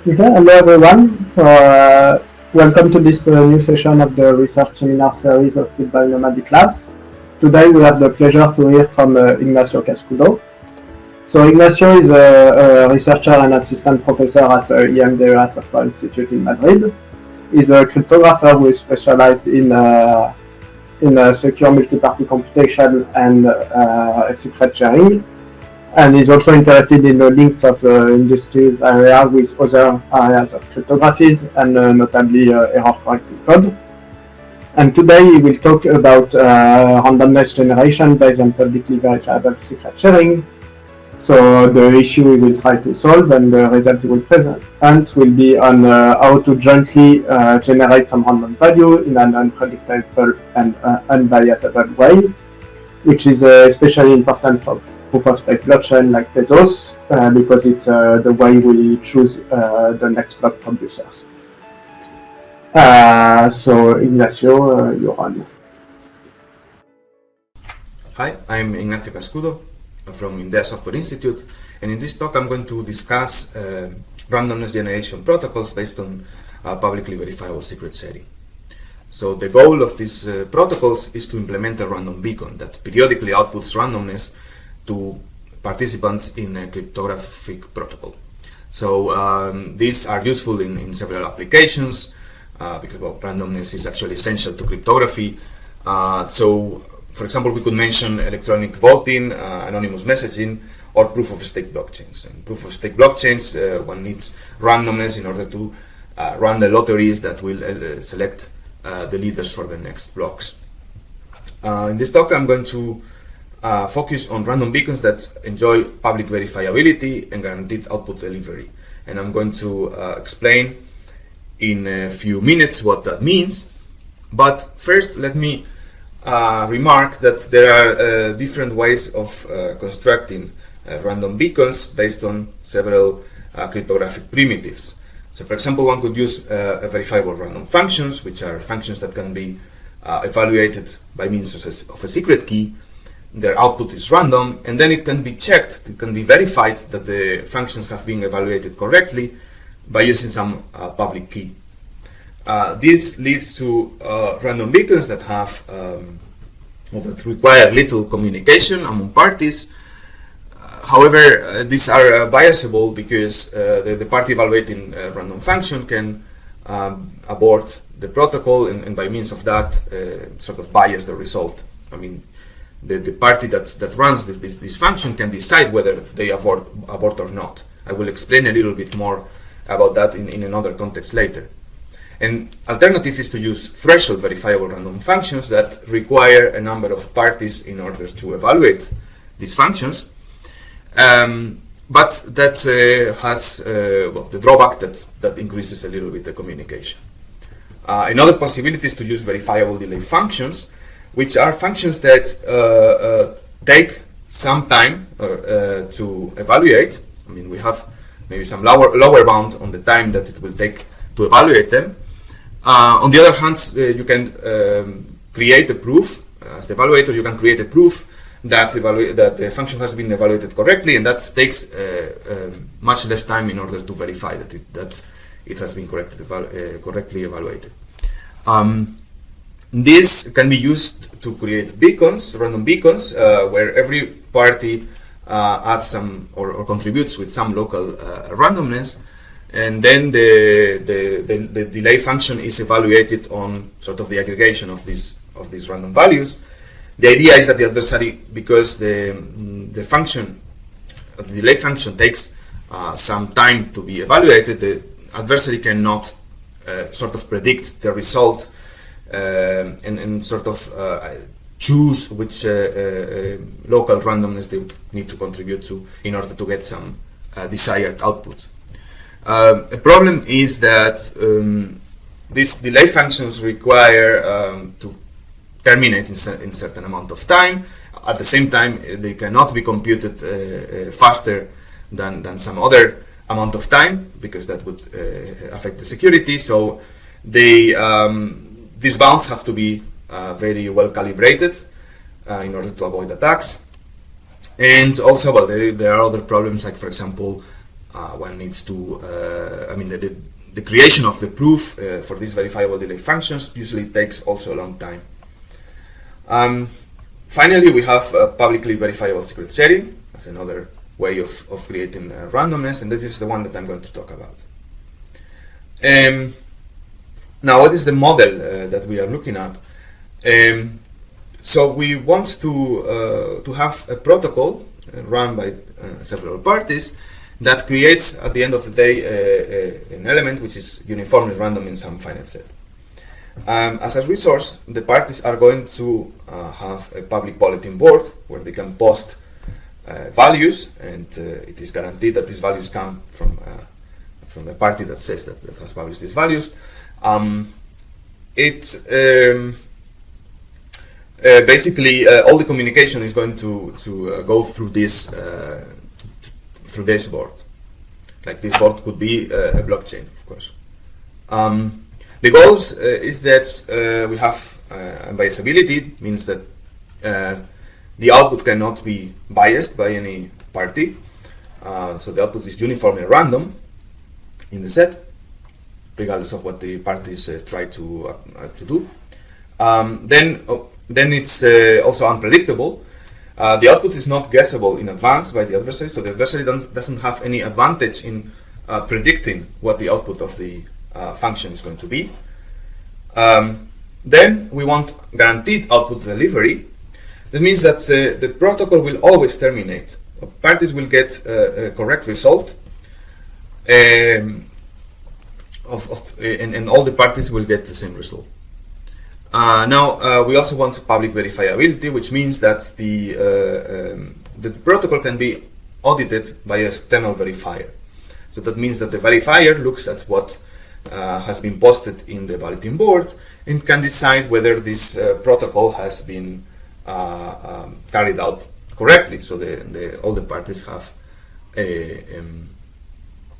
Okay, hello everyone. Welcome to this new session of the research seminar series hosted by Nomadic Labs. Today we have the pleasure to hear from Ignacio Cascudo. So Ignacio is a researcher and assistant professor at IMDEA Software Institute in Madrid. He's a cryptographer who is specialized in secure multi-party computation and secret sharing. And is also interested in the links of industries area with other areas of cryptographies and notably error-corrected code. And today he will talk about randomness generation based on publicly verifiable secret sharing. So the issue we will try to solve and the result he will present will be on how to jointly generate some random value in an unpredictable and unbiasable way, which is especially important for proof-of-stake blockchain like Tezos, because it's the way we choose the next block producers. So Ignacio, you're on. Hi, I'm Ignacio Cascudo from IMDEA Software Institute, and in this talk I'm going to discuss randomness generation protocols based on publicly verifiable secret sharing. So the goal of these protocols is to implement a random beacon that periodically outputs randomness to participants in a cryptographic protocol. So these are useful in several applications because randomness is actually essential to cryptography. So for example, we could mention electronic voting, anonymous messaging, or proof-of-stake blockchains. In proof-of-stake blockchains, one needs randomness in order to run the lotteries that will select the leaders for the next blocks. In this talk, I'm going to focus on random beacons that enjoy public verifiability and guaranteed output delivery. And I'm going to explain in a few minutes what that means. But first, let me remark that there are different ways of constructing random beacons based on several cryptographic primitives. So for example, one could use verifiable random functions, which are functions that can be evaluated by means of a secret key. Their output is random, and then it can be checked, it can be verified that the functions have been evaluated correctly by using some public key. This leads to random beacons that have that require little communication among parties. However, these are biasable because the party evaluating a random function can abort the protocol, and by means of that sort of bias the result. I mean, the party that runs this function can decide whether they abort or not. I will explain a little bit more about that in another context later. An alternative is to use threshold verifiable random functions that require a number of parties in order to evaluate these functions. But that has the drawback that increases a little bit the communication. Another possibility is to use verifiable delay functions, which are functions that take some time to evaluate. I mean, we have maybe some lower bound on the time that it will take to evaluate them. On the other hand, you can create a proof. As the evaluator, you can create a proof that the function has been evaluated correctly, and that takes much less time in order to verify that it has been correctly evaluated. This can be used to create beacons, random beacons, where every party adds some or contributes with some local randomness, and then the delay function is evaluated on sort of the aggregation of these random values. The idea is that the adversary, because the delay function takes some time to be evaluated, the adversary cannot sort of predict the result and sort of choose which local randomness they need to contribute to in order to get some desired output. A problem is that these delay functions require to terminate in certain amount of time. At the same time, they cannot be computed faster than some other amount of time, because that would affect the security. So these bounds have to be very well calibrated in order to avoid attacks. And also, well, there are other problems, like for example, one needs to, the creation of the proof for these verifiable delay functions usually takes also a long time. Finally, we have a publicly verifiable secret setting as another way of creating randomness, and this is the one that I'm going to talk about. Now, what is the model that we are looking at? So we want to have a protocol run by several parties that creates, at the end of the day, an element which is uniformly random in some finite set. As a resource, the parties are going to have a public bulletin board where they can post values, and it is guaranteed that these values come from a party that says that has published these values. Basically, all the communication is going to go through this board. Like this board could be a blockchain, of course. The goals is that we have unbiasability, means that the output cannot be biased by any party. So the output is uniformly random in the set, regardless of what the parties try to do. Then it's also unpredictable. The output is not guessable in advance by the adversary, so the adversary doesn't have any advantage in predicting what the output of the function is going to be. Then we want guaranteed output delivery. That means that the protocol will always terminate. Parties will get a correct result, and all the parties will get the same result. Now we also want public verifiability, which means that the protocol can be audited by an external verifier. So that means that the verifier looks at what has been posted in the bulletin board and can decide whether this protocol has been carried out correctly. So all the parties have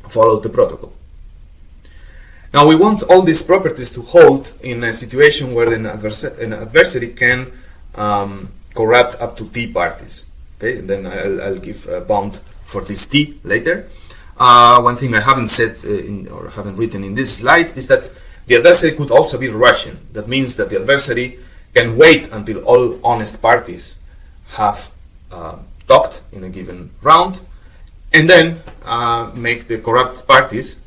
followed the protocol. Now we want all these properties to hold in a situation where an adversary can corrupt up to T parties. Okay, and then I'll give a bound for this T later. One thing I haven't said or haven't written in this slide is that the adversary could also be Russian. That means that the adversary can wait until all honest parties have talked in a given round, and then make the corrupt parties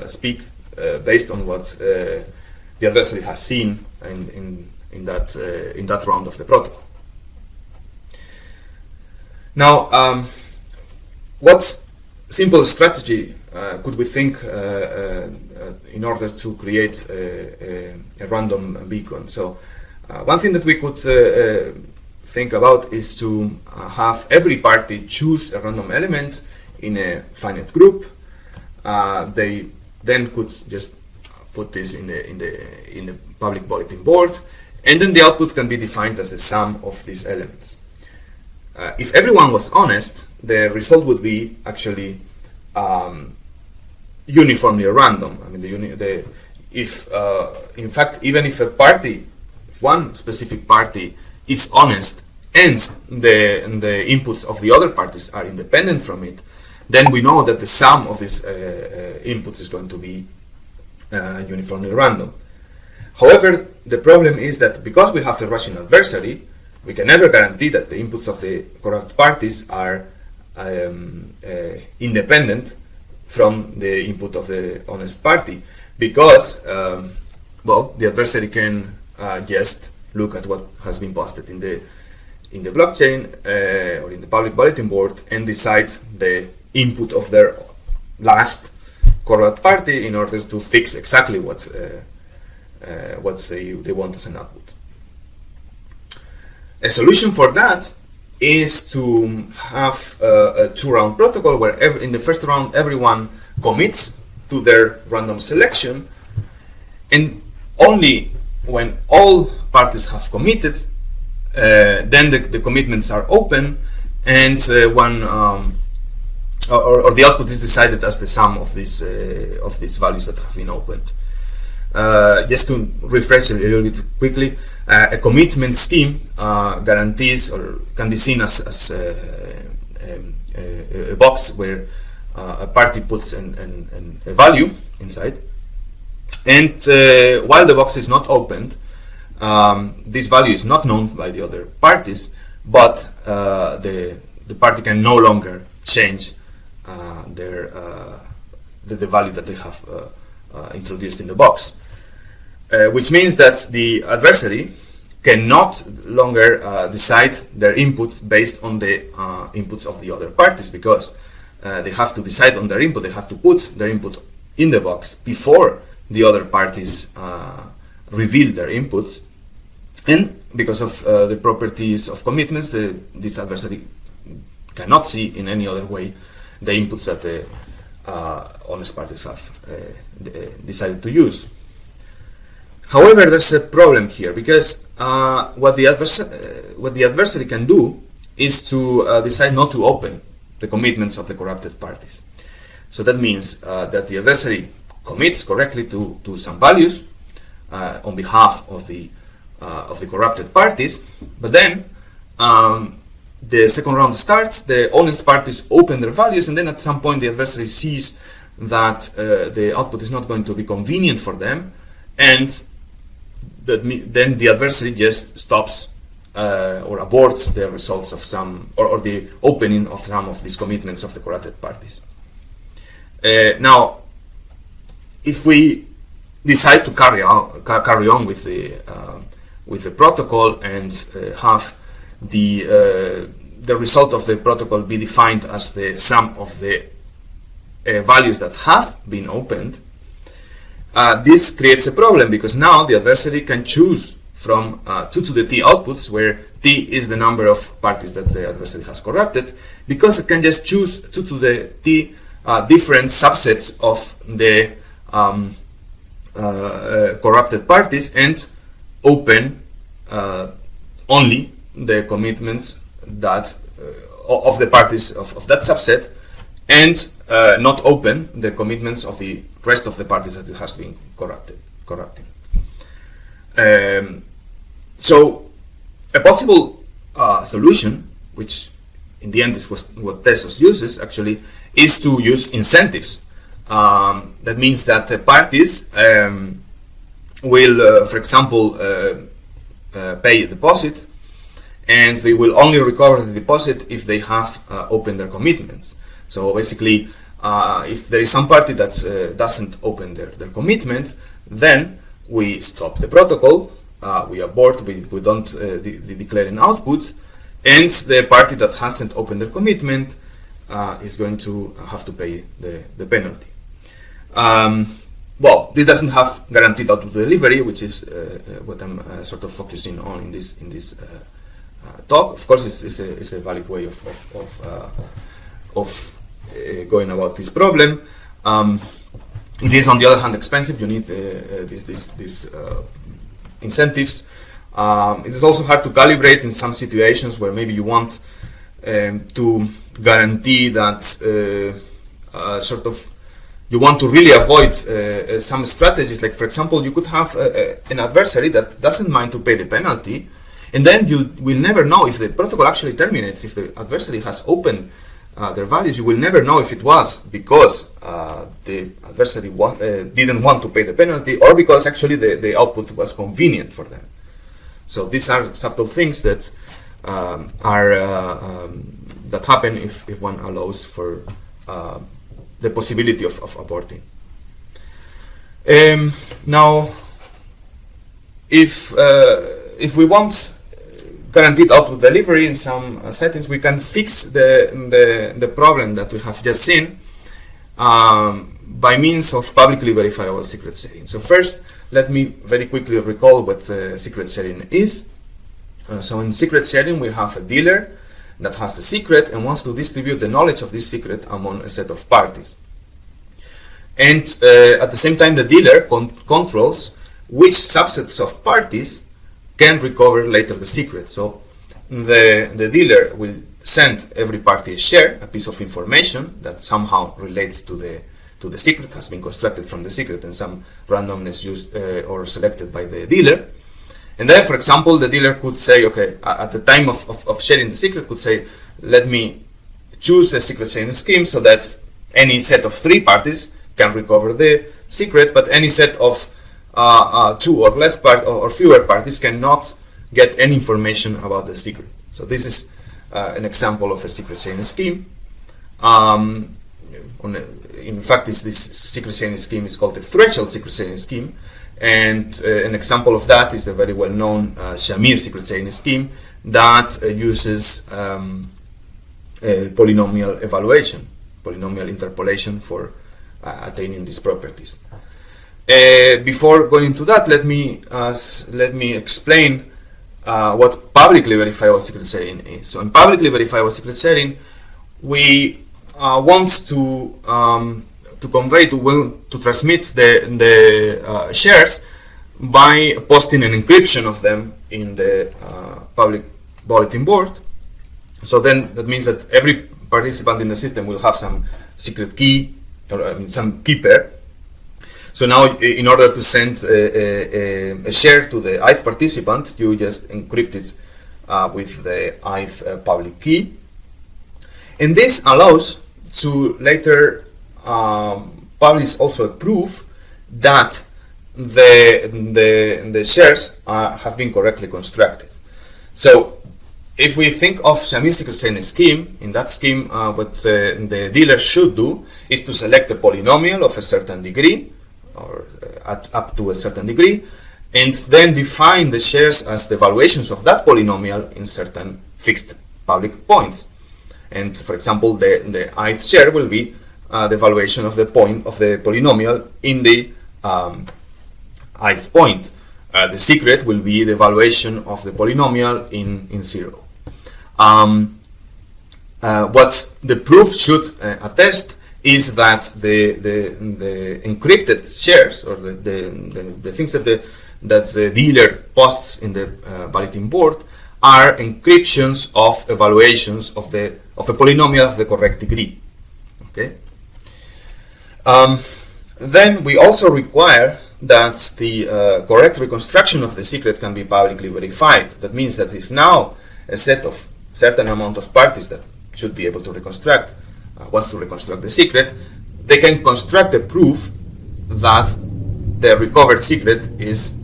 speak based on what the adversary has seen in that round of the protocol. Now, what simple strategy could we think in order to create a random beacon? So one thing that we could think about is to have every party choose a random element in a finite group. They then could just put this in the public bulletin board, and then the output can be defined as the sum of these elements. If everyone was honest, the result would be actually uniformly random. I mean, in fact, even if if one specific party is honest and the inputs of the other parties are independent from it, then we know that the sum of these inputs is going to be uniformly random. However, the problem is that because we have a Russian adversary, we can never guarantee that the inputs of the corrupt parties are independent from the input of the honest party, because the adversary can just look at what has been posted in the blockchain or in the public bulletin board and decide the input of their last corrupt party in order to fix exactly what they want as an output. A solution for that is to have a two-round protocol where in the first round everyone commits to their random selection, and only when all parties have committed, then the commitments are open, and or the output is decided as the sum of these values that have been opened. Just to refresh a little bit quickly, a commitment scheme guarantees, or can be seen as a box where a party puts a value inside, and while the box is not opened, this value is not known by the other parties, but the party can no longer change the value that they have introduced in the box, which means that the adversary cannot longer decide their input based on the inputs of the other parties, because they have to decide on their input. They have to put their input in the box before the other parties reveal their inputs, and because of the properties of commitments, this adversary cannot see in any other way the inputs that the honest parties have decided to use. However, there's a problem here, because what the adversary can do is to decide not to open the commitments of the corrupted parties. So that means that the adversary commits correctly to some values on behalf of the corrupted parties, but then the second round starts, the honest parties open their values, and then at some point the adversary sees that the output is not going to be convenient for them, and then the adversary just stops or aborts the results of some, or the opening of some of these commitments of the corrupted parties. Now, if we decide to carry on with the protocol and have the result of the protocol be defined as the sum of the values that have been opened, this creates a problem, because now the adversary can choose from 2 to the t outputs, where t is the number of parties that the adversary has corrupted, because it can just choose 2 to the t different subsets of the corrupted parties and open only the commitments that of the parties of that subset, and not open the commitments of the rest of the parties that it has been corrupting. So a possible solution, which in the end is what Tezos uses actually, is to use incentives. That means that the parties will, for example, pay a deposit, and they will only recover the deposit if they have opened their commitments. So basically, if there is some party that doesn't open their commitment, then we stop the protocol, we abort, we don't declare an output, and the party that hasn't opened their commitment is going to have to pay the penalty. Well, this doesn't have guaranteed output delivery, which is what I'm sort of focusing on in this talk. Of course, it's a valid way of going about this problem. It is, on the other hand, expensive. You need these incentives. It is also hard to calibrate in some situations where maybe you want to guarantee that sort of you want to really avoid some strategies. Like, for example, you could have an adversary that doesn't mind to pay the penalty, and then you will never know if the protocol actually terminates. If the adversary has opened their values, you will never know if it was because the adversary didn't want to pay the penalty, or because actually the output was convenient for them. So these are subtle things that that happen if one allows for the possibility of aborting. Now, if we want guaranteed output delivery in some settings, we can fix the problem that we have just seen by means of publicly verifiable secret sharing. So first, let me very quickly recall what secret sharing is. So in secret sharing, we have a dealer that has the secret and wants to distribute the knowledge of this secret among a set of parties. And at the same time, the dealer controls which subsets of parties can recover later the secret. So the dealer will send every party a share, a piece of information that somehow relates to the secret, has been constructed from the secret, and some randomness used or selected by the dealer. And then, for example, the dealer could say, okay, at the time of sharing the secret, could say, let me choose a secret sharing scheme so that any set of 3 parties can recover the secret, but any set of 2 or less or fewer parties cannot get any information about the secret. So this is an example of a secret chain scheme. In fact, this secret chain scheme is called the threshold secret chain scheme, and an example of that is the very well-known Shamir secret chain scheme that uses polynomial evaluation, polynomial interpolation for attaining these properties. Before going into that, let me explain what publicly verifiable secret sharing is. So in publicly verifiable secret sharing, we want to convey, to transmit the shares by posting an encryption of them in the public bulletin board. So then that means that every participant in the system will have some secret key, or some key pair. So now, in order to send a share to the ith participant, you just encrypt it with the ith public key. And this allows to later publish also a proof that the shares have been correctly constructed. So if we think of Shamir secret chain scheme, in that scheme what the dealer should do is to select a polynomial of a certain degree, or up to a certain degree, and then define the shares as the valuations of that polynomial in certain fixed public points. And for example, the ith share will be the valuation of the point of the polynomial in the ith point. The secret will be the valuation of the polynomial in 0. What the proof should attest is that the encrypted shares, or the things that the dealer posts in the bulletin board, are encryptions of evaluations of a polynomial of the correct degree. Okay. Then we also require that the correct reconstruction of the secret can be publicly verified. That means that if now a set of certain amount of parties that should be able to reconstruct wants to reconstruct the secret, they can construct a proof that the recovered secret is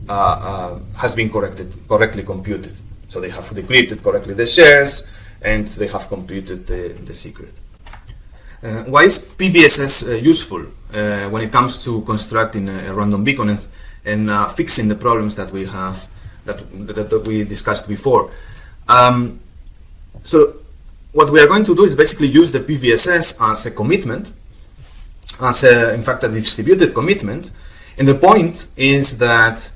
has been correctly computed. So they have decrypted correctly the shares, and they have computed the secret. Why is PVSS useful when it comes to constructing a random beacon and fixing the problems that we have that we discussed before? So what we are going to do is basically use the PVSS as a commitment, in fact a distributed commitment, and the point is that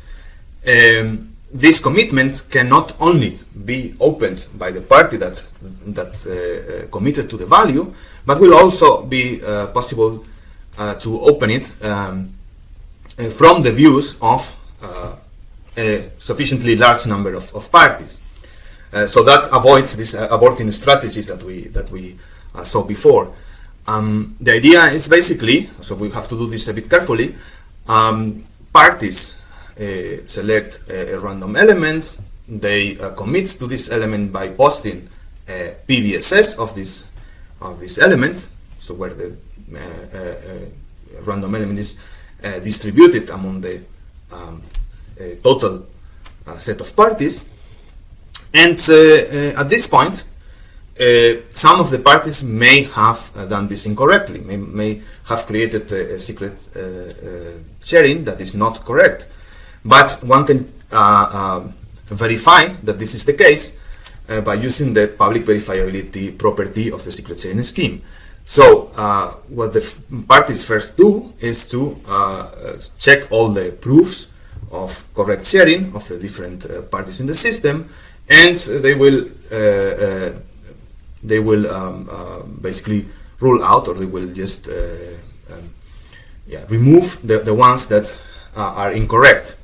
this commitment can not only be opened by the party that committed to the value, but will also be possible to open it from the views of a sufficiently large number of parties. So that avoids these aborting strategies that we saw before. The idea is basically, so we have to do this a bit carefully, parties select a random element, they commit to this element by posting a PVSS of this element, so where the random element is distributed among the total set of parties. And at this point, some of the parties may have done this incorrectly, may have created a secret sharing that is not correct. But one can verify that this is the case by using the public verifiability property of the secret sharing scheme. So what the parties first do is to check all the proofs of correct sharing of the different parties in the system, and they will basically rule out, or they will just remove the ones that are incorrect.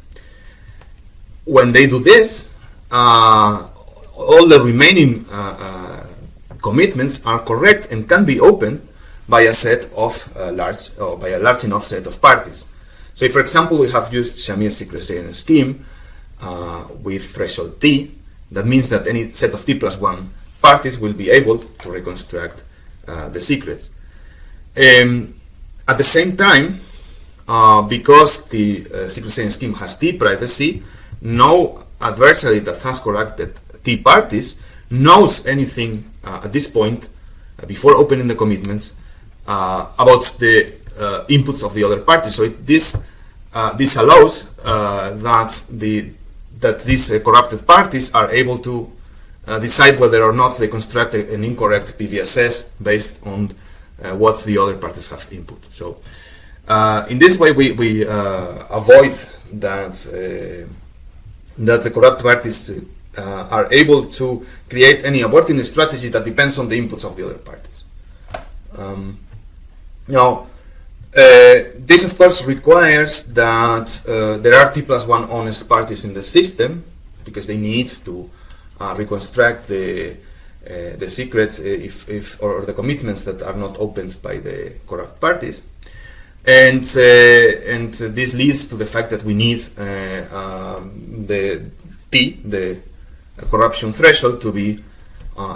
When they do this, all the remaining commitments are correct and can be opened by a set of by a large enough set of parties. So if, for example, we have used Shamir secret sharing scheme with threshold T, that means that any set of T plus 1 parties will be able to reconstruct the secrets. At the same time, because the secret sharing scheme has T privacy, no adversary that has corrected T parties knows anything at this point before opening the commitments about the inputs of the other party. So this allows that these corrupted parties are able to decide whether or not they construct an incorrect PVSS based on what the other parties have input. So in this way, we avoid that the corrupt parties are able to create any aborting strategy that depends on the inputs of the other parties. Now, this of course requires that there are T+1 honest parties in the system, because they need to reconstruct the secret or the commitments that are not opened by the corrupt parties, and this leads to the fact that we need the T, the corruption threshold, to be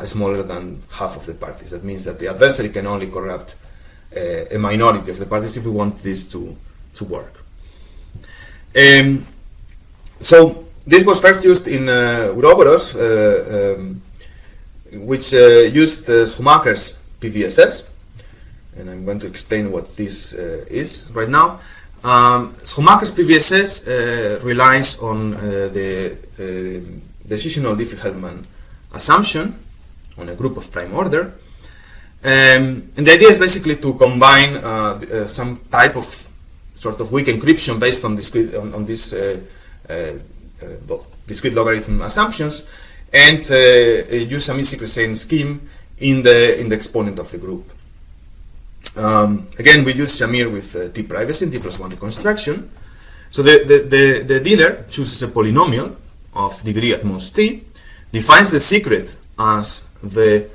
smaller than half of the parties. That means that the adversary can only corrupt a minority of the parties if we want this to work. So this was first used in Ouroboros, which used Schumacher's PVSS, and I'm going to explain what this is right now. Schumacher's PVSS relies on the decisional Diffie-Hellman assumption on a group of prime order. And the idea is basically to combine some type of sort of weak encryption based on discrete discrete logarithm assumptions, and use some secret sharing scheme in the exponent of the group. Again, we use Shamir with T privacy and T+1 reconstruction. So the dealer chooses a polynomial of degree at most T, defines the secret as the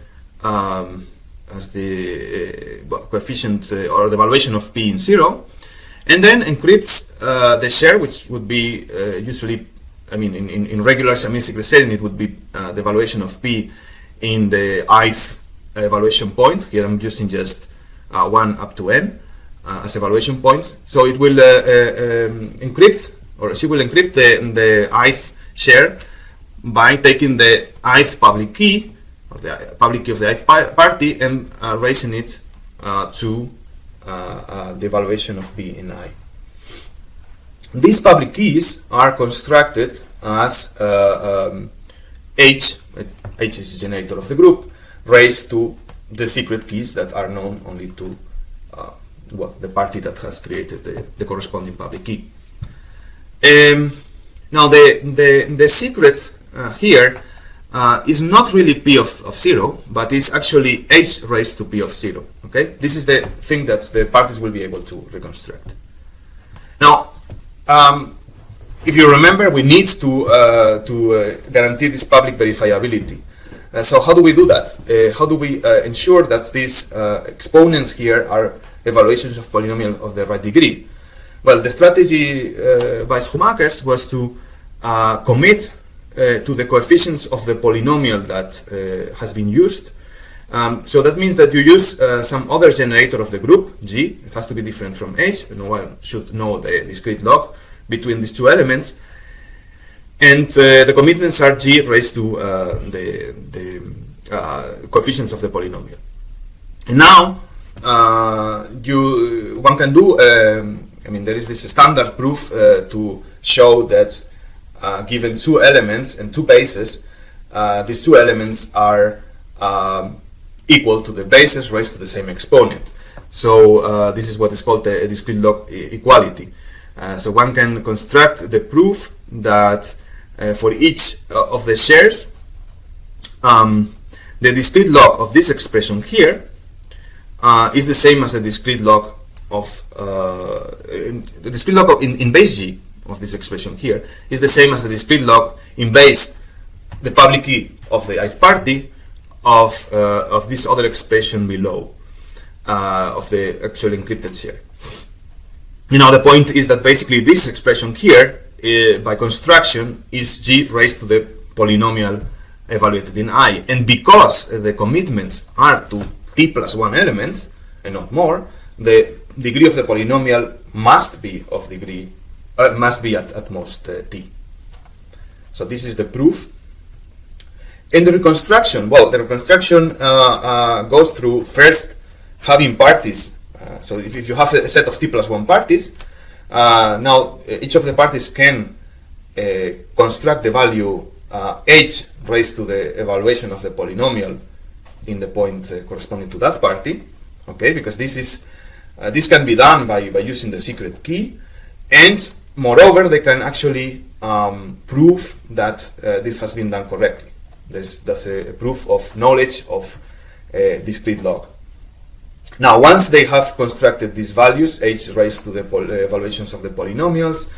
coefficient or the valuation of P in 0, and then encrypts the share, which would be usually, in regular Shamir secret sharing, it would be the valuation of P in the ith evaluation point. Here I'm using just 1 up to n as evaluation points. So it will encrypt, or she will encrypt the ith share by taking the ith public key, or the public key of the ith party, and raising it to the valuation of P in I. These public keys are constructed as H is the generator of the group, raised to the secret keys that are known only to the party that has created the corresponding public key. Now the secret here is not really P of 0, but is actually H raised to P of 0. Okay, this is the thing that the parties will be able to reconstruct. Now, if you remember, we need to guarantee this public verifiability. So how do we do that? How do we ensure that these exponents here are evaluations of polynomial of the right degree? Well, the strategy by Schumacher was to commit to the coefficients of the polynomial that has been used. So that means that you use some other generator of the group, G. It has to be different from H. No one should know the discrete log between these two elements. And the commitments are G raised to the coefficients of the polynomial. And now one can do, there is this standard proof to show that given two elements and two bases, these two elements are equal to the bases raised to the same exponent. So this is what is called a discrete log equality. So one can construct the proof that for each of the shares, the discrete log of this expression here is the same as the discrete log of the discrete log in base G of this expression here is the same as the discrete log in base the public key of the ith party of this other expression below of the actual encrypted share. The point is that basically this expression here by construction is G raised to the polynomial evaluated in I, and because the commitments are to T+1 elements and not more, the degree of the polynomial must be at most t. So this is the proof. In the reconstruction, well, the reconstruction goes through first having parties. So if you have a set of t plus 1 parties, now each of the parties can construct the value h raised to the evaluation of the polynomial in the point corresponding to that party. Okay, because this can be done by using the secret key, and moreover, they can actually prove that this has been done correctly. That's a proof of knowledge of discrete log. Now, once they have constructed these values, h raised to the evaluations of the polynomials,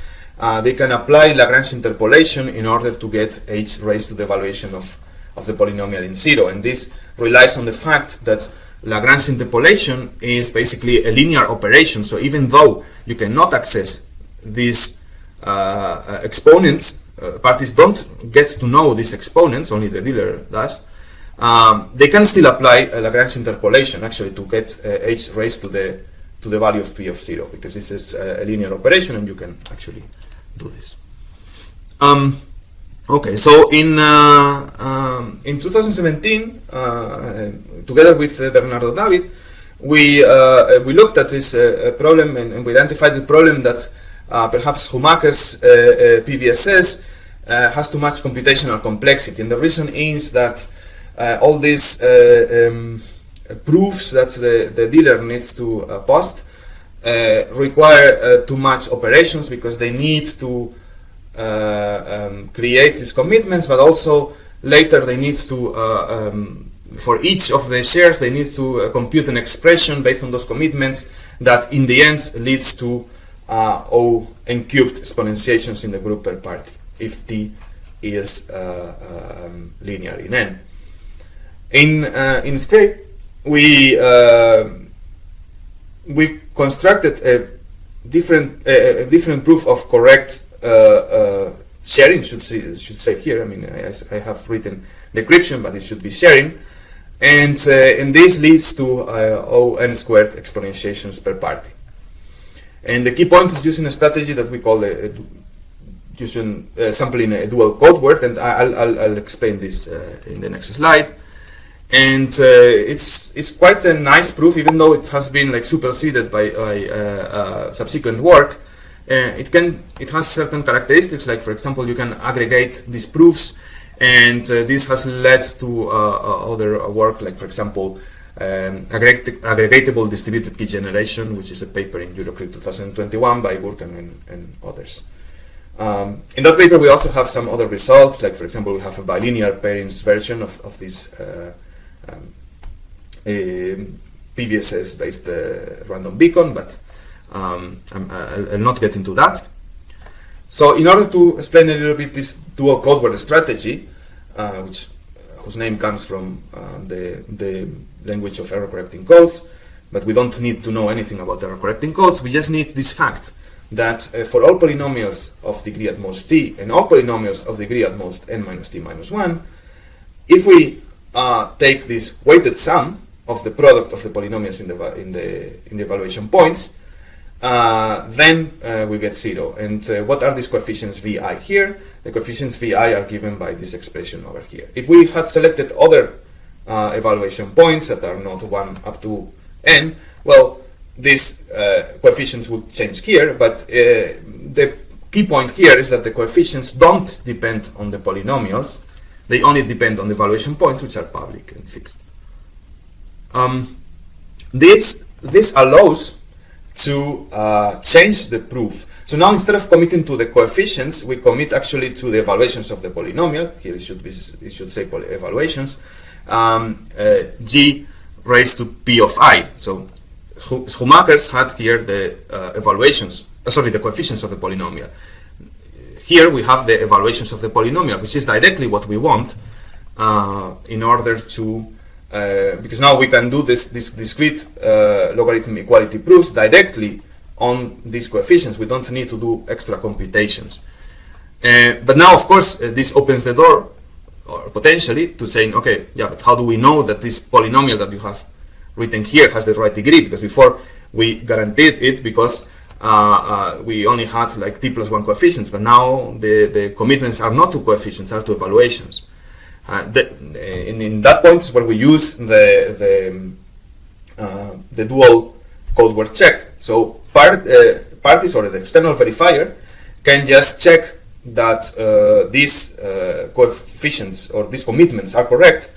they can apply Lagrange interpolation in order to get h raised to the evaluation of the polynomial in 0. And this relies on the fact that Lagrange interpolation is basically a linear operation. So even though you cannot access these exponents, parties don't get to know these exponents, only the dealer does, they can still apply Lagrange interpolation actually to get h raised to the value of p of 0, because this is a linear operation and you can actually do this. Okay, so in 2017, together with Bernardo David, we looked at this problem, and we identified the problem that perhaps Schumacher's PVSS has too much computational complexity, and the reason is that all these proofs that the dealer needs to post require too much operations, because they need to create these commitments, but also later they need to, for each of the shares, they need to compute an expression based on those commitments that in the end leads to O n-cubed exponentiations in the group per party, if T is linear in N. In Scape, we constructed a different proof of correct sharing, should say here. I mean, I have written decryption, but it should be sharing, and this leads to O n squared exponentiations per party. And the key point is using a strategy that we call using sampling a dual Codeword, and I'll explain this in the next slide. And it's quite a nice proof, even though it has been like superseded by subsequent work. It has certain characteristics, like for example, you can aggregate these proofs, and this has led to other work, like for example, aggregatable distributed key generation, which is a paper in Eurocrypt 2021 by Burkan and others. In that paper, we also have some other results, like for example, we have a bilinear pairings version of this PVSS-based random beacon, but I'll not get into that. So in order to explain a little bit this dual Codeword strategy, whose name comes from the language of error correcting codes, but we don't need to know anything about error correcting codes. We just need this fact that for all polynomials of degree at most t and all polynomials of degree at most n minus t minus 1, if we take this weighted sum of the product of the polynomials in the evaluation points, then we get 0. And what are these coefficients vi here? The coefficients vi are given by this expression over here. If we had selected other evaluation points that are not 1 up to n, well, these coefficients would change here, but the key point here is that the coefficients don't depend on the polynomials. They only depend on the evaluation points, which are public and fixed. This allows to change the proof. So now, instead of committing to the coefficients, we commit actually to the evaluations of the polynomial. Here it should say evaluations. G raised to p of I. So Schumacher's had here the the coefficients of the polynomial. Here we have the evaluations of the polynomial, which is directly what we want in order to, because now we can do this discrete logarithm equality proofs directly on these coefficients. We don't need to do extra computations. But now, of course, this opens the door, or potentially, to saying, okay, yeah, but how do we know that this polynomial that you have written here has the right degree? Because before we guaranteed it because we only had like t plus 1 coefficients, but now the commitments are not to coefficients, are to evaluations. In that point is where we use the dual Codeword check. So parties or the external verifier can just check that these coefficients or these commitments are correct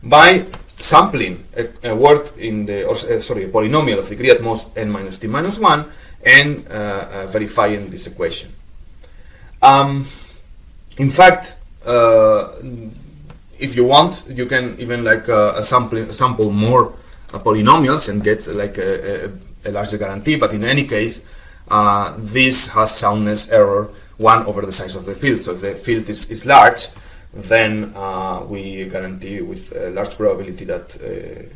by sampling a word in the, a polynomial of degree at most n minus t minus 1 and verifying this equation. In fact, if you want, you can even like sample more polynomials and get like a larger guarantee, but in any case, this has soundness error 1 over the size of the field. So if the field is large, then we guarantee with a large probability that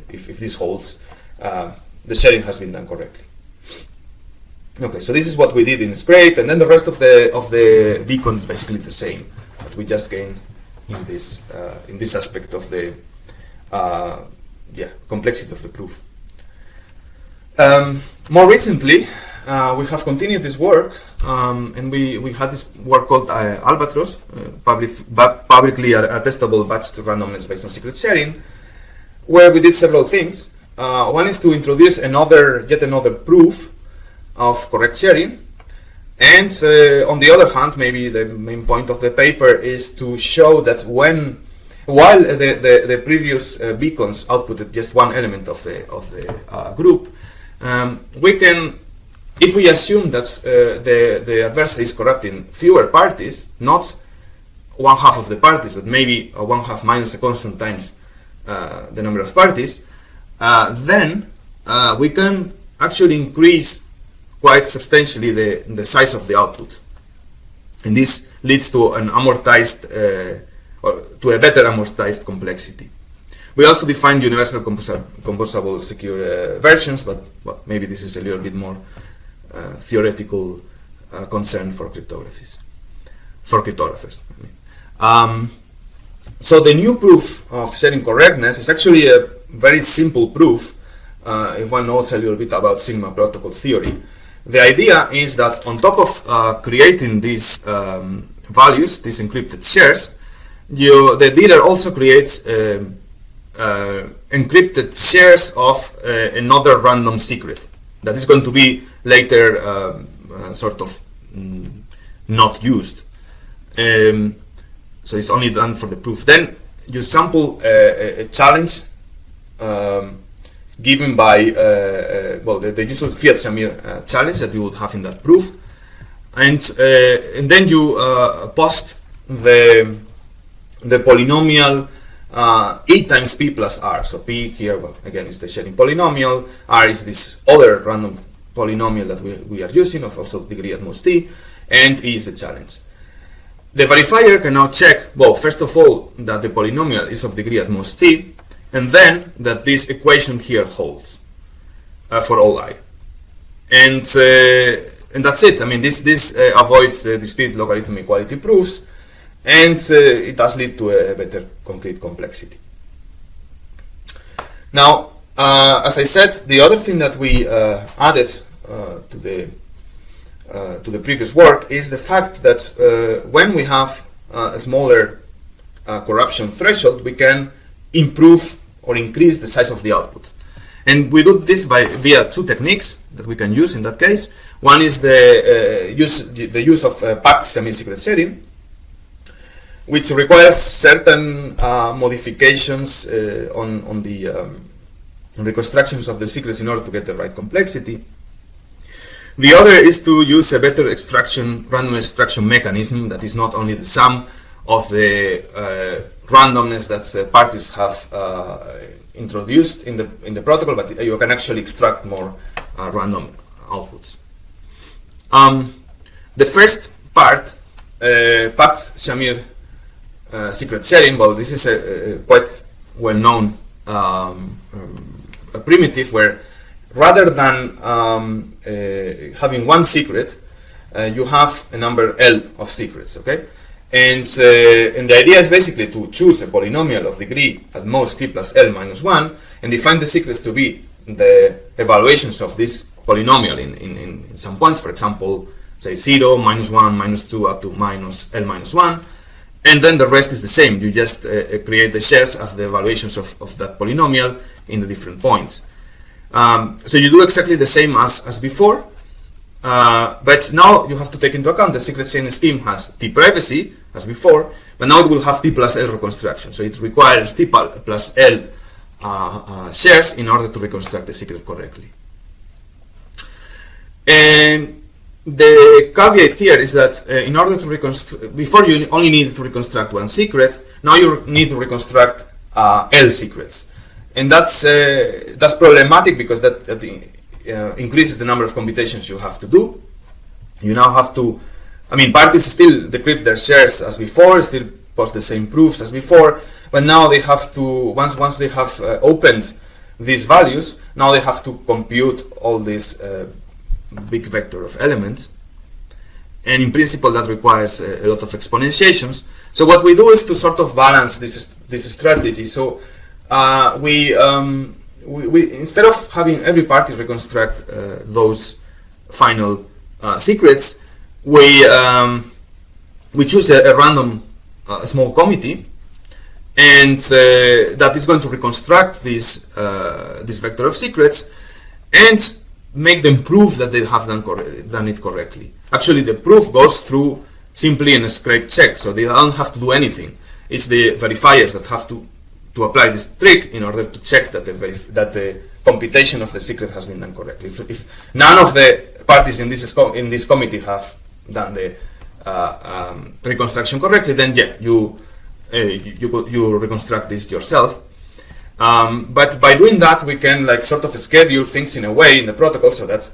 if this holds, the sharing has been done correctly. Okay, so this is what we did in Scrape, and then the rest of the beacon is basically the same, but we just gain in this aspect of the complexity of the proof. More recently, we have continued this work, and we had this work called Albatros, publicly attestable batch to randomness based on secret sharing, where we did several things. One is to introduce yet another proof of correct sharing, and on the other hand, maybe the main point of the paper is to show that while the previous beacons outputted just one element of the group, we can, if we assume that the adversary is corrupting fewer parties, not 1/2 of the parties, but maybe 1/2 minus a constant times the number of parties, then we can actually increase quite substantially the size of the output. And this leads to an amortized, or to a better amortized complexity. We also defined universal composable secure versions, but well, maybe this is a little bit more theoretical concern for cryptographers. So the new proof of sharing correctness is actually a very simple proof if one knows a little bit about Sigma protocol theory. The idea is that on top of creating these values, these encrypted shares, the dealer also creates encrypted shares of another random secret that is going to be later sort of not used. So it's only done for the proof. Then you sample a challenge given by the usual Fiat-Shamir challenge that you would have in that proof, and then you post the polynomial E times P plus R. So P here, well, again, is the sharing polynomial. R is this other random polynomial that we are using of also degree at most T, and E is the challenge. The verifier can now check, well, first of all, that the polynomial is of degree at most T, and then that this equation here holds for all I. And that's it. I mean, this avoids discrete logarithm equality proofs, and it does lead to a better concrete complexity. Now, as I said, the other thing that we added to the previous work is the fact that when we have a smaller corruption threshold, we can improve or increase the size of the output. And we do this via two techniques that we can use in that case. One is the use of packed semi-secret sharing, which requires certain modifications on the constructions of the secrets in order to get the right complexity. The other is to use a better random extraction mechanism that is not only the sum of the randomness that parties have introduced in the protocol, but you can actually extract more random outputs. The first part, packed Shamir secret sharing, well, this is a quite well-known primitive where rather than having one secret, you have a number L of secrets, okay? And the idea is basically to choose a polynomial of degree at most T plus L minus 1 and define the secrets to be the evaluations of this polynomial in some points, for example, say 0, -1, -2, up to minus L minus 1, and then the rest is the same. You just create the shares of the evaluations of that polynomial in the different points. So you do exactly the same as before, but now you have to take into account the secret chain scheme has T privacy as before, but now it will have T plus L reconstruction. So it requires T plus L shares in order to reconstruct the secret correctly. And the caveat here is that in order to reconstruct, before you only needed to reconstruct one secret, now you need to reconstruct L secrets. And that's problematic because that increases the number of computations you have to do. You now have to, parties still decrypt their shares as before, still post the same proofs as before, but now they have to, once they have opened these values, now they have to compute all these big vector of elements. And in principle, that requires a lot of exponentiations. So what we do is to sort of balance this strategy. So we instead of having every party reconstruct those final secrets, we choose a random small committee, and that is going to reconstruct this vector of secrets and make them prove that they have done it correctly. Actually, the proof goes through simply a scrape check, so they don't have to do anything. It's the verifiers that have to apply this trick in order to check that the computation of the secret has been done correctly. If none of the parties in this committee have done the reconstruction correctly, then yeah, you reconstruct this yourself. But by doing that, we can sort of schedule things in a way in the protocol so that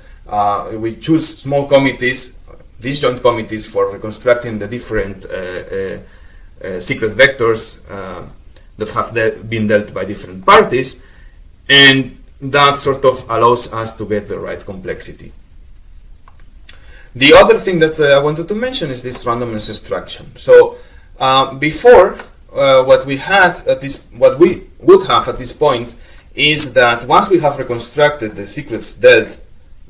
we choose small committees, disjoint committees, for reconstructing the different secret vectors that have been dealt by different parties, and that sort of allows us to get the right complexity. The other thing that I wanted to mention is this randomness extraction. So before, what we would have at this point is that once we have reconstructed the secrets dealt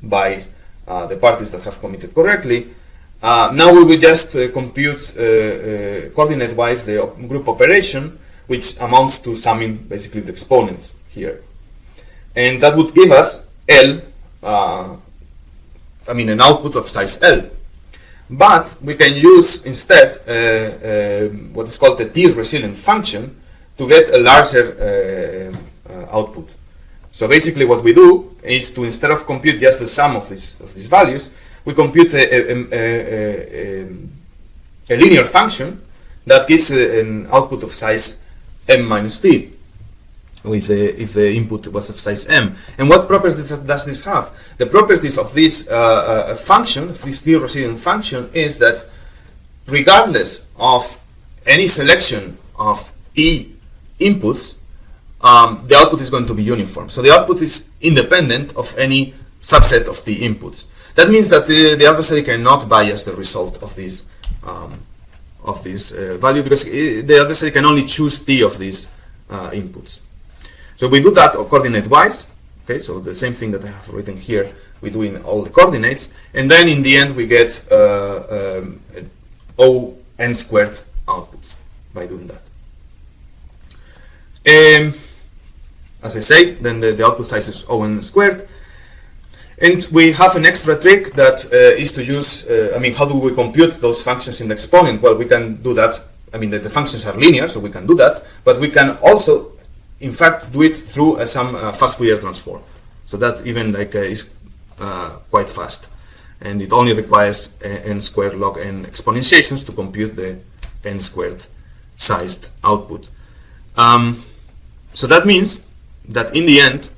by the parties that have committed correctly, now we will just compute coordinate-wise the group operation, which amounts to summing basically the exponents here. And that would give us L, an output of size L. But we can use instead what is called the T-resilient function to get a larger output. So basically what we do is to, instead of compute just the sum of these values, we compute a linear function that gives an output of size m minus t, if the input was of size m. And what properties does this have? The properties of this function, of this T-resilient function, is that regardless of any selection of t inputs, the output is going to be uniform. So the output is independent of any subset of t inputs. That means that the adversary cannot bias the result of this value, because the adversary can only choose t of these inputs. So we do that coordinate-wise. Okay, so the same thing that I have written here, we do in all the coordinates, and then in the end we get O n squared outputs by doing that. As I say, then the output size is O n squared. And we have an extra trick that is to use, how do we compute those functions in the exponent? Well, we can do that. The functions are linear, so we can do that. But we can also, in fact, do it through some fast Fourier transform. So that even is quite fast. And it only requires n squared log n exponentiations to compute the n squared sized output. So that means that in the end,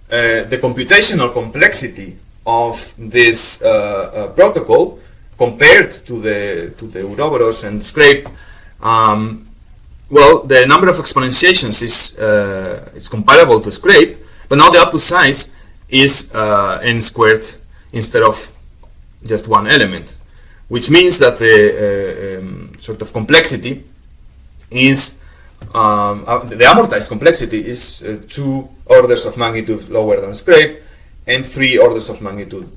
the computational complexity of this protocol compared to the Ouroboros and scrape, well, the number of exponentiations is comparable to scrape, but now the output size is n squared instead of just one element, which means that the sort of complexity is the amortized complexity is 2 orders of magnitude lower than scrape, and 3 orders of magnitude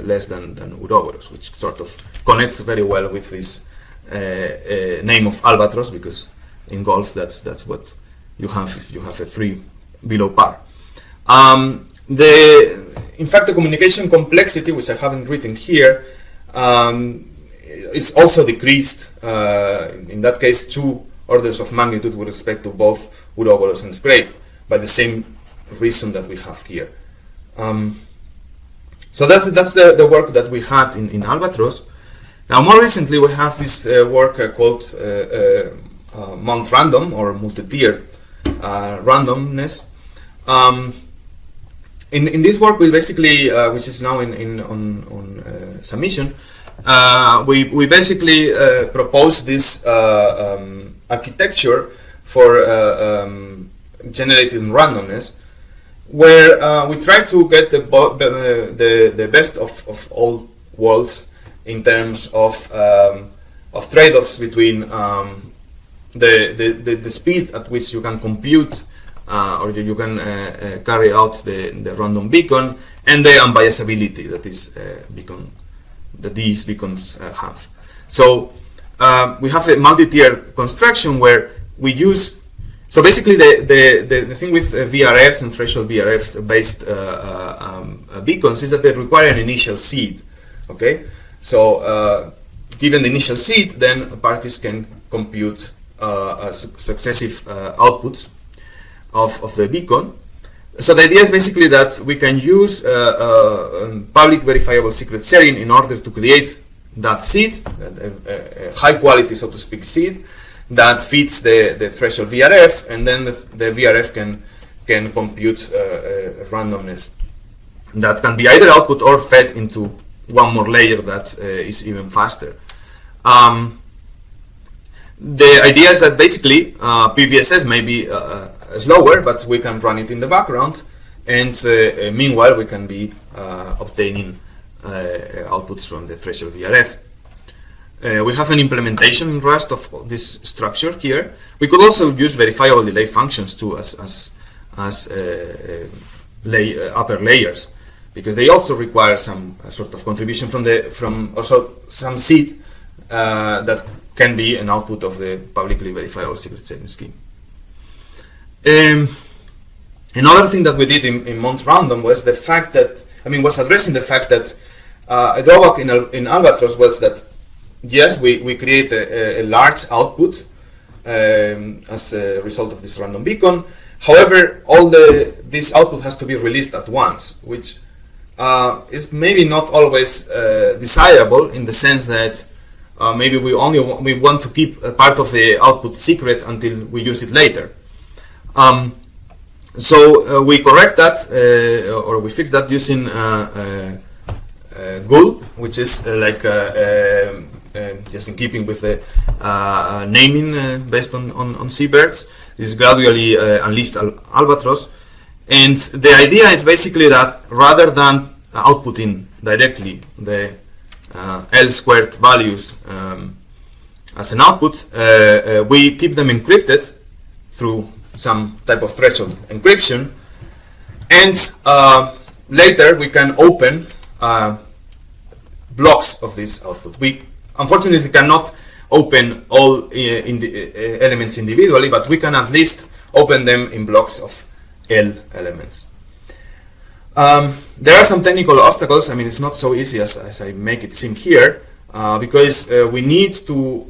less than Ouroboros, which sort of connects very well with this name of albatross, because in golf that's what you have if you have a 3 below par. In fact, the communication complexity, which I haven't written here, it's also decreased. In that case, 2 orders of magnitude with respect to both Ouroboros and Scrape, by the same reason that we have here. So that's the work that we had in Albatross. Now, more recently, we have this work called Mount Random, or multi-tiered randomness. In this work, we basically, which is now on submission, we basically propose this architecture for generating randomness, where we try to get the best of all worlds in terms of trade-offs between the speed at which you can compute or you can carry out the random beacon, and the unbiasability that these beacons have. So we have a multi-tiered construction where we use. So basically, the thing with VRFs and threshold VRFs based beacons is that they require an initial seed. Okay, so given the initial seed, then parties can compute successive outputs of the beacon. So the idea is basically that we can use public verifiable secret sharing in order to create that seed, a high quality, so to speak, seed that fits the threshold VRF, and then the VRF can compute randomness that can be either output or fed into one more layer that is even faster. The idea is that basically PVSS may be slower, but we can run it in the background, and meanwhile we can be obtaining outputs from the threshold VRF. We have an implementation in Rust of this structure here. We could also use verifiable delay functions too as upper layers, because they also require some sort of contribution from also some seed that can be an output of the publicly verifiable secret sharing scheme. Another thing that we did in Mount Random was the fact that, was addressing the fact that a drawback in Albatross was that, yes, we create a large output as a result of this random beacon. However, this output has to be released at once, which is maybe not always desirable, in the sense that maybe we want to keep a part of the output secret until we use it later. So we correct that, or we fix that using GUL, which is just in keeping with the naming based on seabirds. This is gradually unleashed Albatross, and the idea is basically that rather than outputting directly the L squared values as an output, we keep them encrypted through some type of threshold encryption, and later we can open blocks of this output. We unfortunately cannot open all elements individually, but we can at least open them in blocks of L elements. There are some technical obstacles. It's not so easy as I make it seem here, because we need to,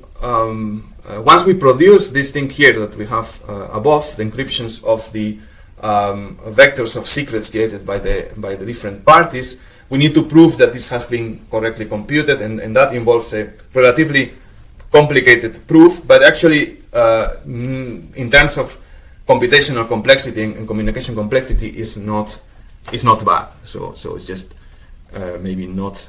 once we produce this thing here that we have above, the encryptions of the vectors of secrets created by the different parties, we need to prove that this has been correctly computed, and that involves a relatively complicated proof, but actually in terms of computational complexity and communication complexity is not bad. So it's just maybe not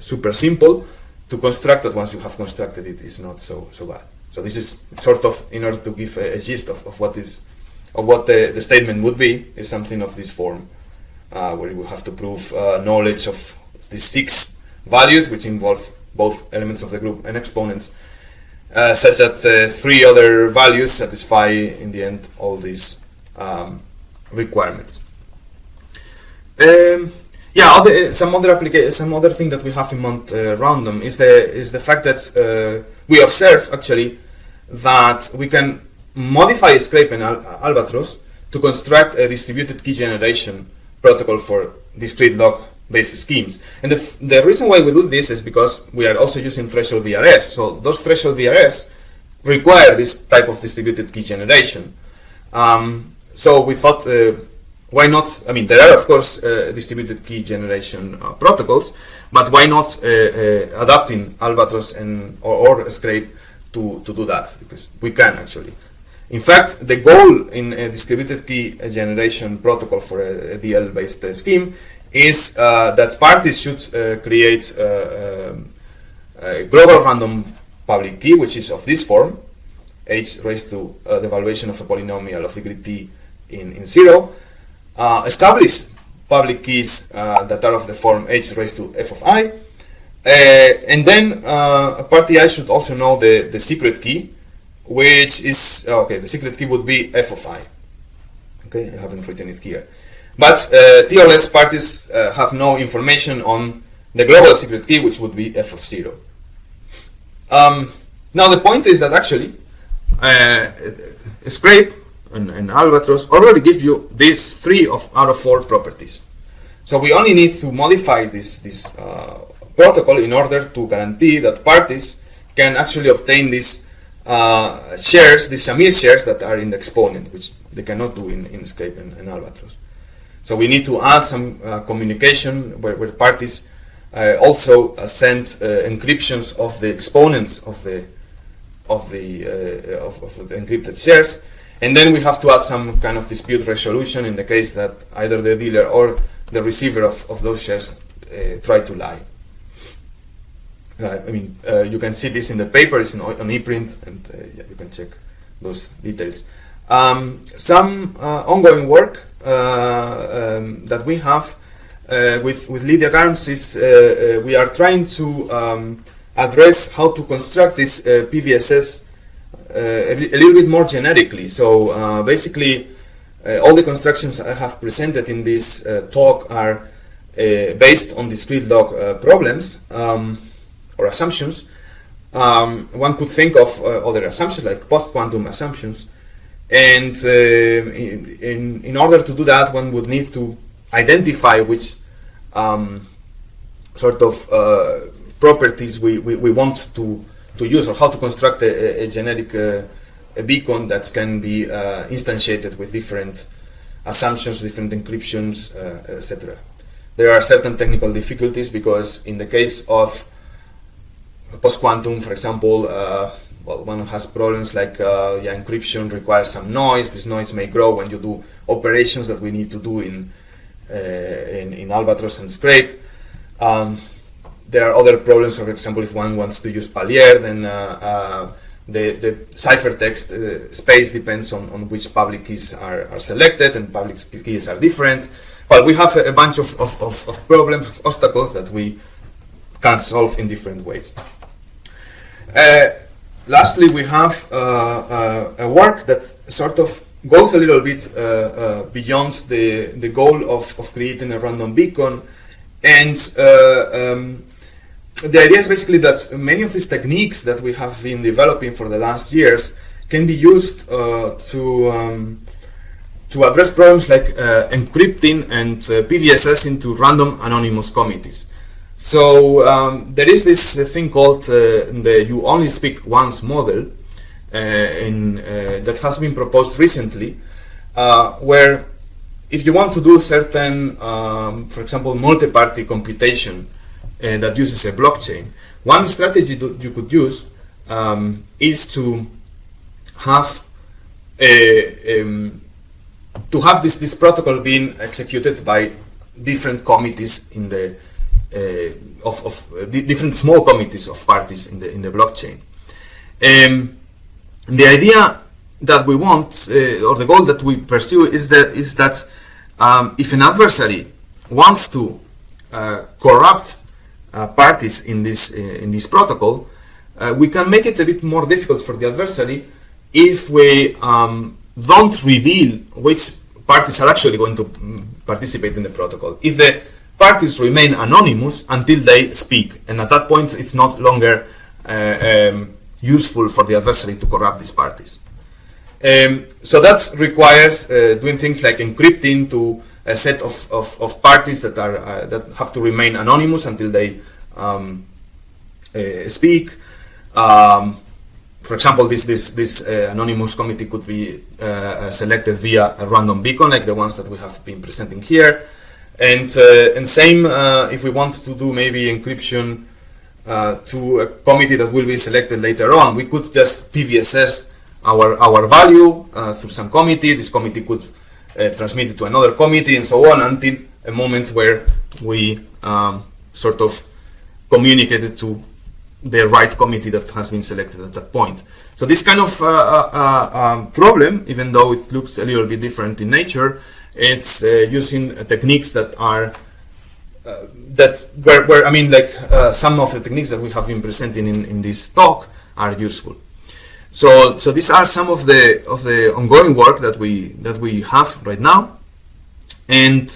super simple to construct, but once you have constructed it, is not so bad. So this is sort of, in order to give a gist of what the statement would be, is something of this form, where you have to prove knowledge of these 6 values, which involve both elements of the group and exponents, such that 3 other values satisfy in the end all these requirements. Yeah, some other thing that we have in Mount Random is the fact that we observe actually that we can modify Scrape and Albatros to construct a distributed key generation protocol for discrete log-based schemes. And the reason why we do this is because we are also using threshold VRFs. So those threshold VRFs require this type of distributed key generation. So we thought, why not? I mean, there are of course distributed key generation protocols, but why not adapting Albatros and or Scrape to do that? Because we can actually. In fact, the goal in a distributed key generation protocol for a DL-based scheme is that parties should create a global random public key, which is of this form, h raised to the valuation of a polynomial of degree t in 0, establish public keys that are of the form h raised to f of I, and then party I should also know the secret key, which is, okay, the secret key would be f of I. Okay, I haven't written it here. But TLS parties have no information on the global secret key, which would be f of 0. Now the point is that actually Scrape and Albatros already give you these 3 out of 4 properties. So we only need to modify this protocol in order to guarantee that parties can actually obtain these shares, these Shamir shares that are in the exponent, which they cannot do in Scrape and Albatros. So we need to add some communication where parties also send encryptions of the exponents of the encrypted shares, and then we have to add some kind of dispute resolution in the case that either the dealer or the receiver of those shares try to lie. I mean, you can see this in the paper. It's on ePrint, and yeah, you can check those details. Some ongoing work that we have with Lydia Garms is we are trying to address how to construct this PVSS a little bit more generically. So basically, all the constructions I have presented in this talk are based on discrete log problems or assumptions. One could think of other assumptions like post-quantum assumptions, and in order to do that, one would need to identify which sort of properties we want to use, or how to construct a generic a beacon that can be instantiated with different assumptions, different encryptions, etc. There are certain technical difficulties because in the case of post-quantum, for example, well, one has problems like encryption requires some noise. This noise may grow when you do operations that we need to do in Albatros and Scrape. There are other problems. For example, if one wants to use Palier, then the ciphertext space depends on which public keys are selected, and public keys are different. Well, we have a bunch of problems, obstacles that we can solve in different ways. Lastly, we have a work that sort of goes a little bit beyond the goal of creating a random beacon, and the idea is basically that many of these techniques that we have been developing for the last years can be used to address problems like encrypting and PVSS into random anonymous committees. So there is this thing called the you only speak once model that has been proposed recently, where if you want to do certain, for example, multi-party computation that uses a blockchain, one strategy that you could use is to have this protocol being executed by different committees in the different small committees of parties in the blockchain. The idea that we want, or the goal that we pursue, is that if an adversary wants to corrupt parties in this protocol, we can make it a bit more difficult for the adversary if we don't reveal which parties are actually going to participate in the protocol. If the parties remain anonymous until they speak, and at that point it's not longer useful for the adversary to corrupt these parties. So that requires doing things like encrypting to a set of parties that are that have to remain anonymous until they speak. For example, this anonymous committee could be selected via a random beacon, like the ones that we have been presenting here. And same if we want to do maybe encryption to a committee that will be selected later on, we could just PVSS our value through some committee. This committee could transmit it to another committee, and so on, until a moment where we sort of communicate it to the right committee that has been selected at that point. So this kind of problem, even though it looks a little bit different in nature, it's using techniques that are where I mean, like some of the techniques that we have been presenting in this talk are useful. So these are some of the ongoing work that we have right now, and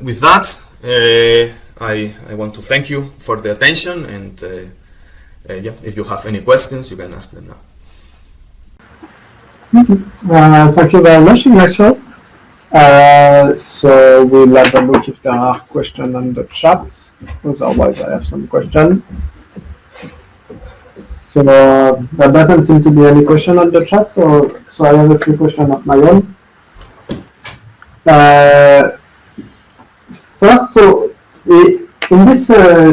with that, I want to thank you for the attention, and yeah, if you have any questions, you can ask them now. Thank you very much, Ignacio. So we'll have a look if there are questions on the chat. Otherwise, I have some questions. So there doesn't seem to be any question on the chat. So I have a few questions of my own. First, so in this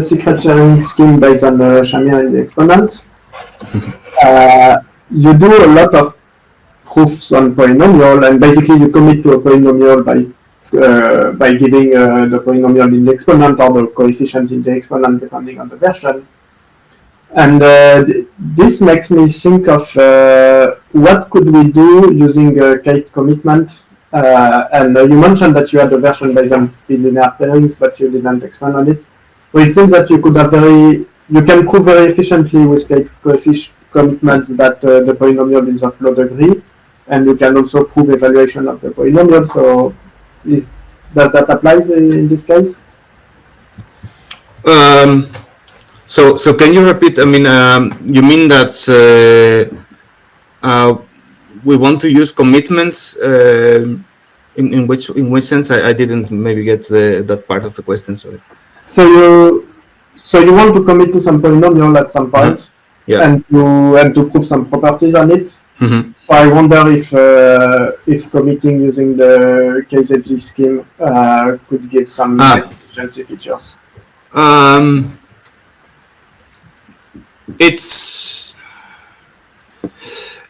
secret sharing scheme based on the Shamir and the exponent, you do a lot of proofs on polynomial, and basically you commit to a polynomial by giving the polynomial in the exponent or the coefficient in the exponent depending on the version. And this makes me think of what could we do using Kate commitment. And you mentioned that you had a version based on bilinear pairings, but you didn't expand on it. So it seems that you could have you can prove very efficiently with Kate coefficient commitments that the polynomial is of low degree, and you can also prove evaluation of the polynomial. So does that apply in this case? So can you repeat? I mean, you mean that we want to use commitments? In which sense? I didn't maybe get that part of the question. Sorry. So you want to commit to some polynomial at some point, mm-hmm. Yeah. and to prove some properties on it. Mm-hmm. So I wonder if committing using the KZG scheme could give some nice efficiency features. It's.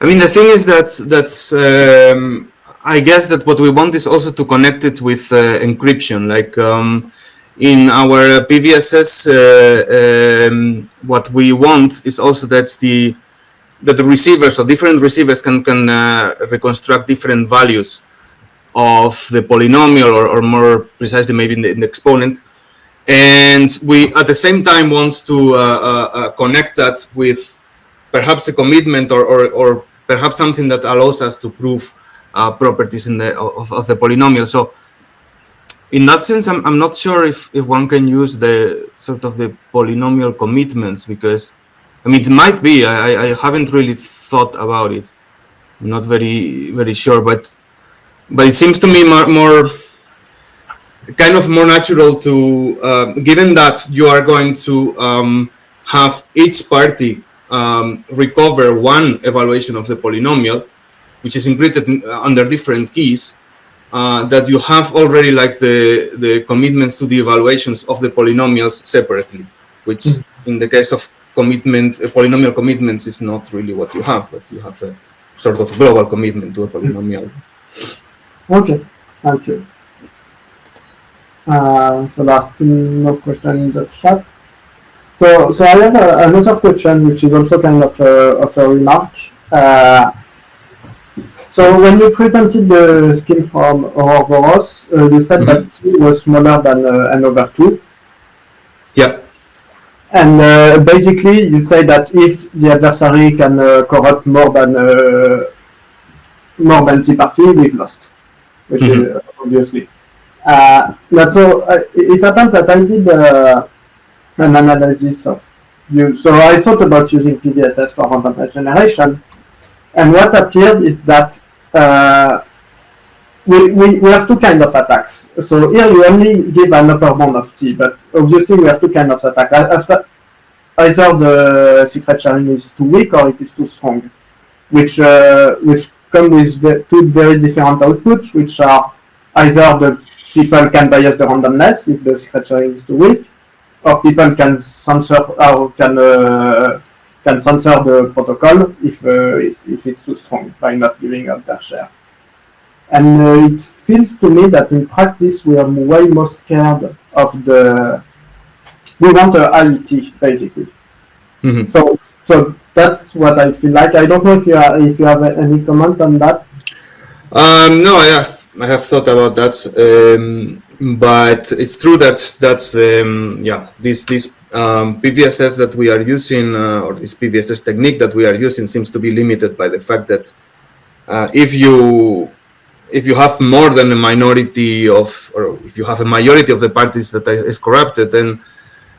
I mean, the thing is that's. I guess that what we want is also to connect it with encryption. Like in our PVSS, what we want is also that the receivers or different receivers can reconstruct different values of the polynomial, or more precisely maybe in the exponent. And we at the same time want to connect that with perhaps a commitment or perhaps something that allows us to prove properties of the polynomial. So in that sense, I'm not sure if one can use the sort of the polynomial commitments, because I mean, it might be. I haven't really thought about it. I'm not very sure, but it seems to me more kind of more natural to, given that you are going to have each party recover one evaluation of the polynomial, which is encrypted under different keys, that you have already like the commitments to the evaluations of the polynomials separately, which in the case of polynomial commitments is not really what you have, but you have a sort of global commitment to a polynomial. Okay, thank you. So last no question in the chat. So I have another question, which is also kind of a remark. So when you presented the scheme from Ouroboros, you said that T was smaller than n over 2. Yeah. And basically, you say that if the adversary can corrupt more than T party, we've lost. which is obviously. It happens that I did an analysis of you. So I thought about using PVSS for randomness generation, and what appeared is that we have two kinds of attacks. So here you only give an upper bound of t, but obviously we have two kinds of attacks. After either the secret sharing is too weak or it is too strong, which come with two very different outputs, which are either the people can bias the randomness if the secret sharing is too weak, or people can censor or can censor the protocol if it's too strong by not giving up their share. And it feels to me that in practice we are way more scared of we want a IET basically. Mm-hmm. So that's what I feel like. I don't know if you have any comment on that. No, I have thought about that, but it's true that this PVSS that we are using, or this PVSS technique that we are using, seems to be limited by the fact that if you have more than a minority of, or if you have a majority of the parties that is corrupted, then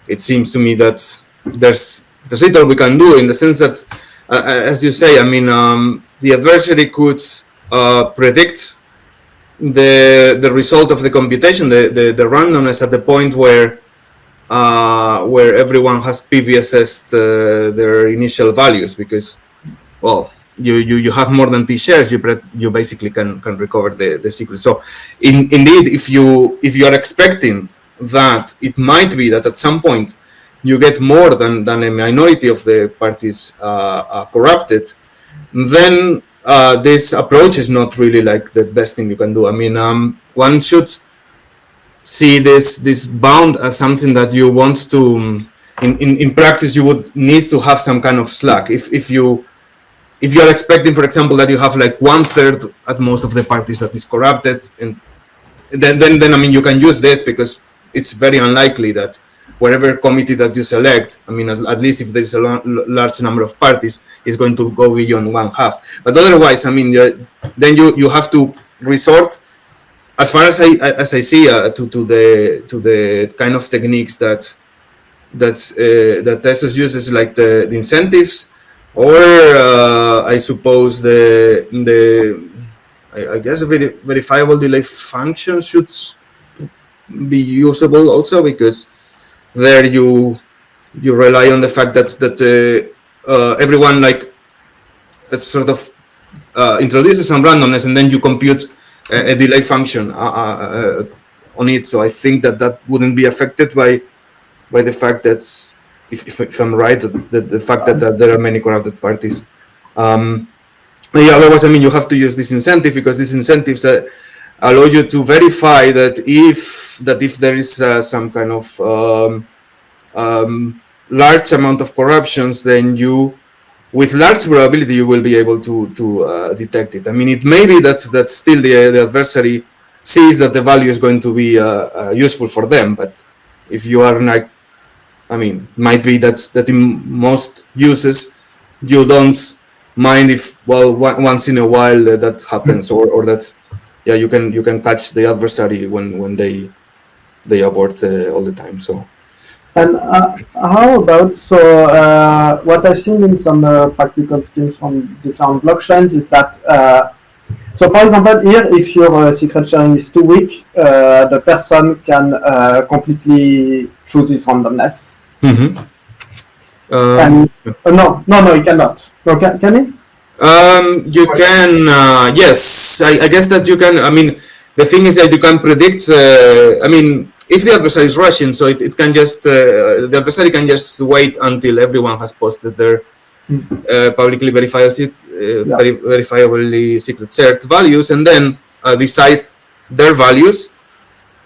it seems to me that there's little we can do, in the sense that, as you say, I mean, the adversary could predict the result of the computation, the randomness at the point where everyone has PVSS'd their initial values, because, well, you have more than t shares, you basically can recover the secret. So indeed, if you are expecting that it might be that at some point you get more than a minority of the parties corrupted, then this approach is not really like the best thing you can do. I mean, one should see this bound as something that you want to, in practice, you would need to have some kind of slack. If you are expecting, for example, that you have like 1/3 at most of the parties that is corrupted, and then I mean, you can use this, because it's very unlikely that whatever committee that you select, I mean, at least if there is a large number of parties, is going to go beyond 1/2. But otherwise, I mean, then you have to resort, as far as I see, to the kind of techniques that Tezos uses, like the incentives, or I suppose I guess verifiable delay function should be usable also, because there you rely on the fact that everyone like sort of introduces some randomness, and then you compute a delay function on it. So I think that wouldn't be affected by the fact that, if I'm right, the fact that there are many corrupted parties. Otherwise, I mean, you have to use this incentive, because these incentives allow you to verify that if there is some kind of large amount of corruptions, then you, with large probability, you will be able to detect it. I mean, it may be that still the adversary sees that the value is going to be useful for them, but if you are like, I mean, it might be that in most uses you don't mind if, well, once in a while that happens, or that you can catch the adversary when they abort all the time. So. And how about, what I've seen in some practical schemes on different blockchains is that, so for example, here, if your secret sharing is too weak, the person can completely choose his randomness. Mm-hmm. No, he cannot. No, can he? You can, yes, I guess that you can. I mean, the thing is that you can predict, I mean, if the adversary is rushing, so it can just, the adversary can just wait until everyone has posted their publicly verifiably secret shared values, and then decide their values.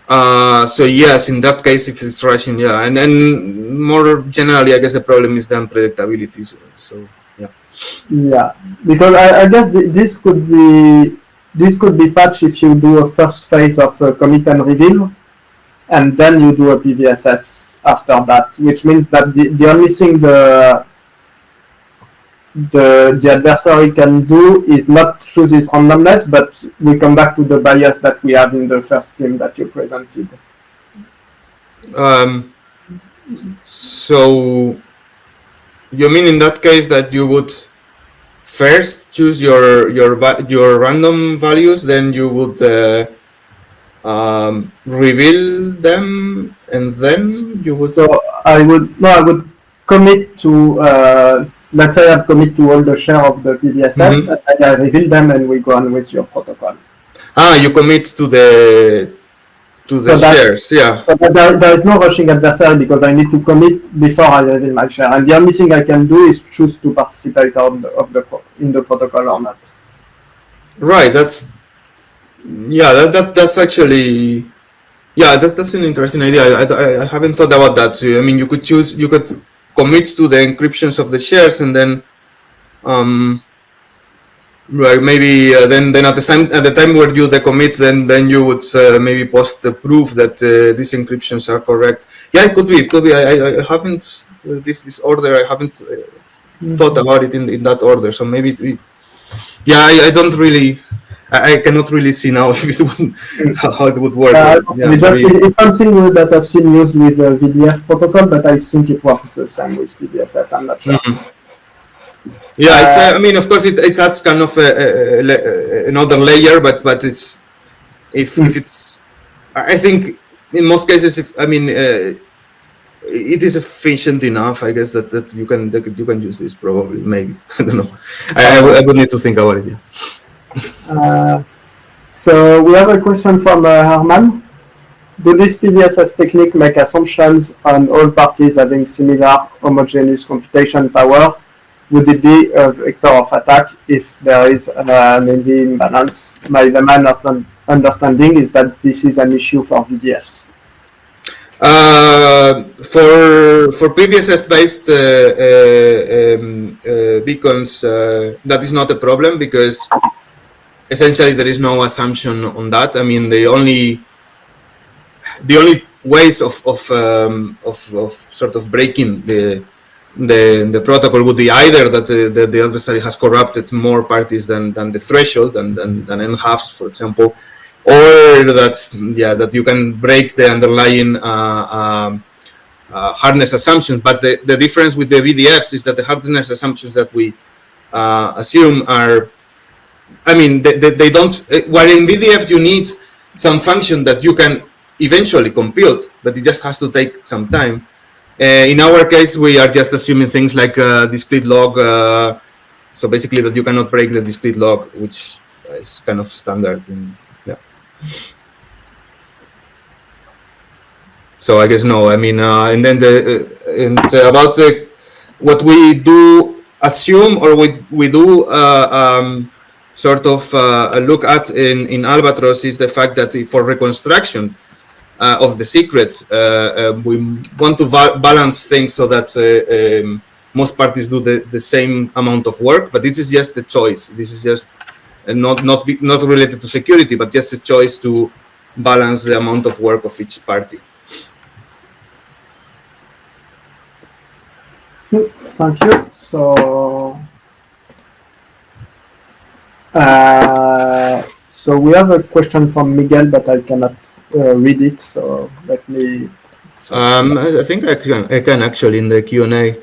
So yes, in that case, if it's rushing, and then more generally, I guess the problem is the unpredictability. So yeah. Yeah, because I guess this could be patched if you do a first phase of commit and reveal, and then you do a PVSS after that, which means that the only thing the adversary can do is not choose this randomness, but we come back to the bias that we have in the first scheme that you presented. So you mean in that case that you would first choose your random values, then you would reveal them, and then you would. So I would commit to let's say I commit to all the share of the PDSS, and then I reveal them, and we go on with your protocol. You commit to the shares, yeah. So there is no rushing adversary because I need to commit before I reveal my share, and the only thing I can do is choose to participate in the protocol or not. Right. That's actually, that's an interesting idea. I haven't thought about that. I mean, you could commit to the encryptions of the shares, and then right, maybe then at the time where you decommit, then you would maybe post the proof that these encryptions are correct. Yeah, it could be. I haven't this order. I haven't thought about it in that order. So maybe I don't really. I cannot really see now if it would, how it would work. It's something that I've seen used with VDF protocol, but I think it works the same with PDSS. I'm not sure. Yeah, it's. I mean, of course, it adds kind of another layer, but it's if it's. I think in most cases, it is efficient enough. I guess that you can use this probably. Maybe I don't know. I would need to think about it. Yeah. So we have a question from Herman. Do this PDSS technique make assumptions on all parties having similar homogeneous computation power? Would it be a vector of attack if there is maybe imbalance? My understanding is that this is an issue for VDFs. For PDSS based beacons, that is not a problem because essentially there is no assumption on that. I mean, the only ways of sort of breaking the protocol would be either that the adversary has corrupted more parties than the threshold, than n-halves, for example, or that you can break the underlying hardness assumptions. But the difference with the VDFs is that the hardness assumptions that we assume are, I mean, they don't. While in VDF you need some function that you can eventually compute, but it just has to take some time. In our case, we are just assuming things like discrete log. So basically, that you cannot break the discrete log, which is kind of standard. So I guess no. I mean, and then about what we do assume or we do sort of look at in Albatros is the fact that for reconstruction of the secrets, we want to balance things so that most parties do the same amount of work, but this is just a choice. This is just not related to security, but just a choice to balance the amount of work of each party. Thank you. So we have a question from Miguel, but I cannot read it. So let me. I think I can actually in the Q&A.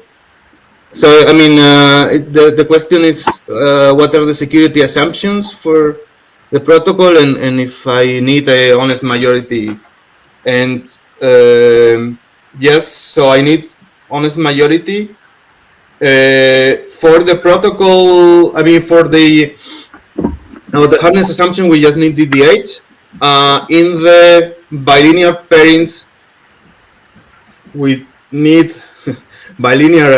So I mean, the question is, what are the security assumptions for the protocol, and if I need a honest majority, and yes, so I need honest majority for the protocol. I mean, for the hardness assumption, we just need DDH. In the bilinear pairings, we need bilinear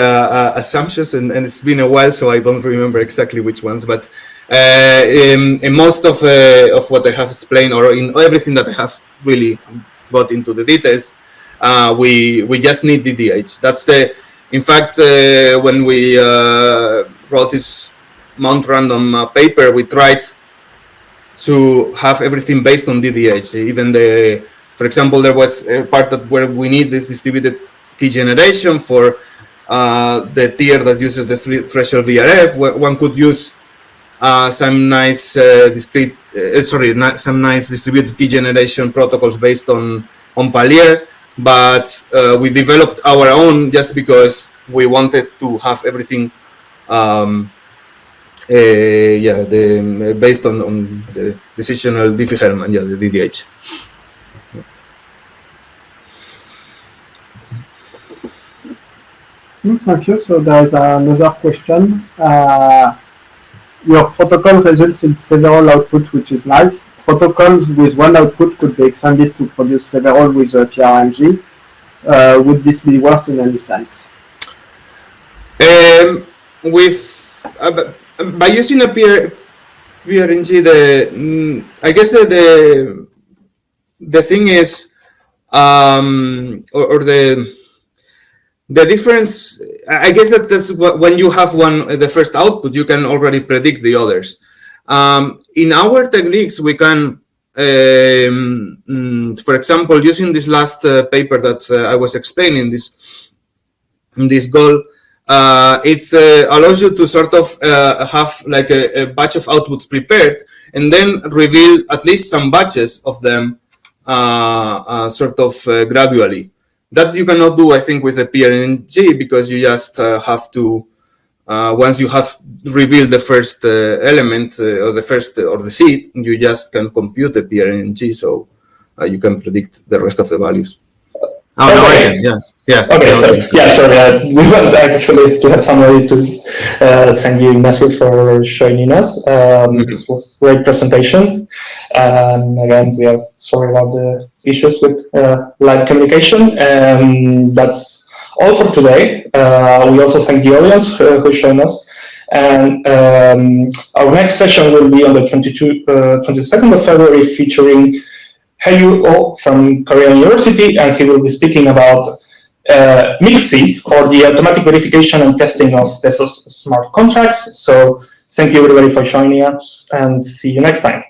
assumptions, and it's been a while, so I don't remember exactly which ones. But in most of what I have explained, or in everything that I have really got into the details, we just need DDH. That's in fact, when we wrote this Mount Random paper, we tried to have everything based on DDH. Even for example, there was a part where we need this distributed key generation for the tier that uses the threshold VRF. One could use some nice some nice distributed key generation protocols based on Palier, but we developed our own just because we wanted to have everything based on the decisional Diffie-Hellman, the DDH. Thank you. So there is another question. Your protocol results in several outputs, which is nice. Protocols with one output could be extended to produce several with PRNG. Would this be worse in any sense? By using a PRNG, I guess the thing is, the difference, I guess that's when you have the first output, you can already predict the others. In our techniques, we can, for example, using this last paper that I was explaining, this goal, it allows you to sort of have like a batch of outputs prepared and then reveal at least some batches of them gradually. That you cannot do, I think, with a PRNG, because you just have to, once you have revealed the first element or the seed, you just can compute the PRNG, so you can predict the rest of the values. Oh, no, I can, yeah. Okay, we want actually to have somebody to thank you, Ignacio, for joining us. This was a great presentation. And again, we are sorry about the issues with live communication. That's all for today. We also thank the audience who joined us. And our next session will be on the 22nd of February, featuring Hae-Yu from Korean University, and he will be speaking about MIXI, for the automatic verification and testing of Tezos smart contracts. So thank you everybody for joining us, and see you next time.